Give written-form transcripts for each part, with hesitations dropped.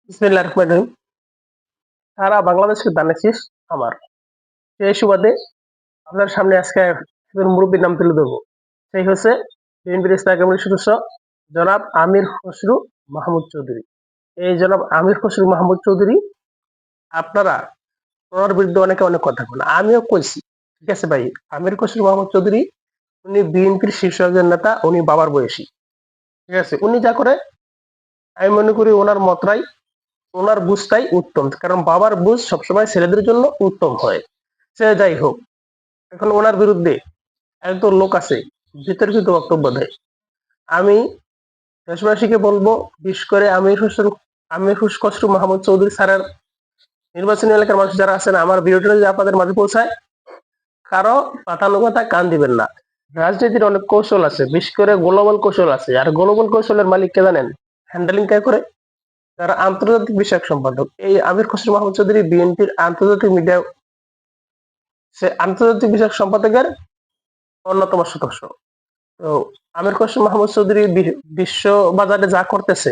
বিসমিল্লাহির রহমানির রহিম। সারা বাংলাদেশের ধানের শীষ আমার। সেই সুবাদে আপনার সামনে আজকে একজন মুরব্বীর নাম তুলে ধরবো। সেই হচ্ছে বিএনপির স্থায়ী কমিটির সদস্য জনাব আমির খসরু মাহমুদ চৌধুরী। এই জনাব আমির খসরু মাহমুদ চৌধুরী আপনারা ওনার বিরুদ্ধে অনেক কথা বলেন। আমিও কইছি। ঠিক আছে ভাই। আমির খসরু মাহমুদ চৌধুরী উনি বিএনপির শীর্ষ একজন নেতা, উনি বাবার বয়সী। ঠিক আছে? উনি যা করে আমি মনে করি ওনার মতরাই ওনার বুঝটাই উত্তম, কারণ বাবার বুঝ সবসময় ছেলেদের জন্য উত্তম হয়। সে যাই হোক, এখন ওনার বিরুদ্ধে একদল লোক আছে বিতর্কিত বক্তব্য দেয়। আমি দেশবাসীকে বলবো, বিশেষ করে আমির খসরু মাহমুদ চৌধুরী স্যারের নির্বাচনী এলাকার মানুষ যারা আছেন, আমার ভিডিওটা যদি আপনাদের মাঝে পৌঁছায়, কারো পাতানো কথা কান দিবেন না। রাজনীতির অনেক কৌশল আছে, বিশেষ করে গ্লোবাল কৌশল আছে, আর গ্লোবাল কৌশলের মালিক কে জানেন? হ্যান্ডেলিং কে করে? যারা আন্তর্জাতিক বিষয়ক সম্পাদক। এই আমির খসরু মাহমুদ চৌধুরী বিএনপির আন্তর্জাতিক মিডিয়া, সে আন্তর্জাতিক বিষয়ক সম্পাদকের অন্যতম সদস্য। তো আমির খসরু মাহমুদ চৌধুরী বিশ্ব বাজারে যা করতেছে,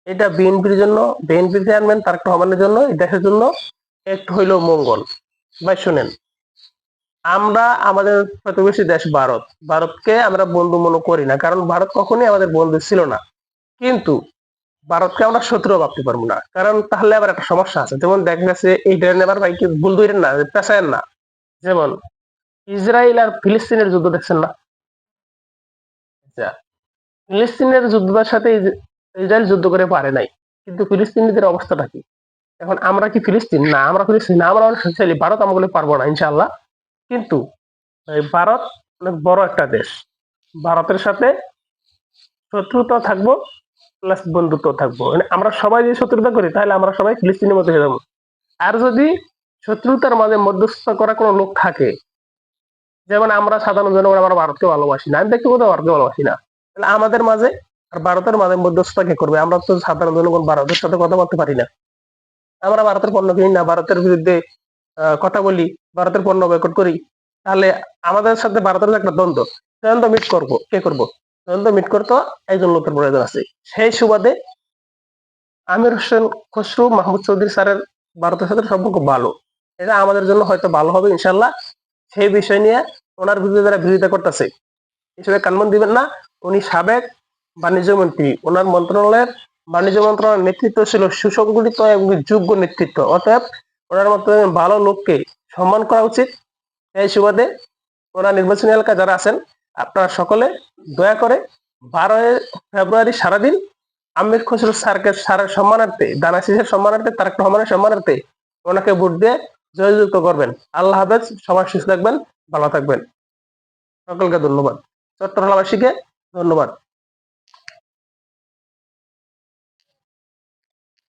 এটা বিএনপির জন্য, বিএনপির চেয়ারম্যান তারেক রহমানের জন্য, এই দেশের জন্য একটু হইলেও মঙ্গল। ভাই শুনেন, আমরা আমাদের প্রতিবেশী দেশ ভারত, ভারতকে আমরা বন্ধু মনে করি না, কারণ ভারত কখনোই আমাদের বন্ধু ছিল না। কিন্তু ভারতকে আমরা শত্রু ভাবতে পারবো না, কারণ তাহলে আবার একটা সমস্যা আছে। যেমন দেখা গেছে, এই নেবার ভাইকে ভুল ধরেন না, পেশায়েন না। যেমন ইসরায়েল আর ফিলিস্তিনের যুদ্ধ দেখছেন না? আচ্ছা, ফিলিস্তিনের যুদ্ধটার সাথে ইসরায়েল যুদ্ধ করে পারে নাই, কিন্তু ফিলিস্তিনিদের অবস্থাটা কি? এখন আমরা কি ফিলিস্তিন? না, আমরা ফিলিস্তিন না, আমরা অনেক শক্তিশালী। ভারত আমাকে পারবো না ইনশাআল্লাহ। কিন্তু এই ভারত অনেক বড় একটা দেশ। ভারতের সাথে শত্রুতা থাকবো, প্লাস বন্ধুত্ব থাকবো। মানে আমরা সবাই যদি শত্রুতা করি, তাহলে আমরা সবাই ফিলিস্তিনের মতো হয়ে যাবো। আর যদি শত্রুতার মাঝে মধ্যস্থ করা কোনো লোক থাকে, যেমন আমরা সাধারণ জনগণ, আমরা ভারতকে ভালোবাসি না, আমি ব্যক্তিগত ভারতকে ভালোবাসি না, তাহলে আমাদের মাঝে আর ভারতের মাঝে মধ্যস্থতা কে করবে? আমরা তো সাধারণ জনগণ ভারতের সাথে কথা বলতে পারি না। আমরা ভারতের পণ্য কিনি না, ভারতের বিরুদ্ধে কথা বলি, ভারতের পণ্য বয়কট করি। তাহলে আমাদের সাথে ভারতের যে একটা দ্বন্দ্ব, দ্বন্দ্ব মিট করবো কে করবো? দ্বন্দ্ব মিট করতে একজন লোকের প্রয়োজন আছে। সেই সুবাদে আমির হোসেন খসরু মাহমুদ চৌধুরী স্যারের ভারতের সাথে সম্পর্ক ভালো, এটা আমাদের জন্য হয়তো ভালো হবে ইনশাল্লাহ। সেই বিষয় নিয়ে ওনার বিরুদ্ধে যারা বিরোধিতা করতেছে, হিসেবে কানমন দিবেন না। উনি সাবেক বাণিজ্য মন্ত্রী, ওনার মন্ত্রণালয়ের বাণিজ্য মন্ত্রণালয়ের নেতৃত্ব ছিল সুসংগঠিত এবং যোগ্য নেতৃত্ব। অতএব ওনার মতো ভালো লোককে সম্মান করা উচিত। এই সুবাদে ওনার নির্বাচনী এলাকা যারা আছেন, আপনারা সকলে দয়া করে 12 ফেব্রুয়ারি সারাদিন আমির খসরু স্যারকে, স্যারের সম্মানার্থে, দানা শীষের সম্মানার্থে, তারেক রহমানের সম্মানার্থে ওনাকে ভোট দিয়ে জয়যুক্ত করবেন। আল্লাহ হাফেজ। সবাই সুস্থ থাকবেন, ভালো থাকবেন। সকলকে ধন্যবাদ। চট্টগ্রামবাসীকে ধন্যবাদ।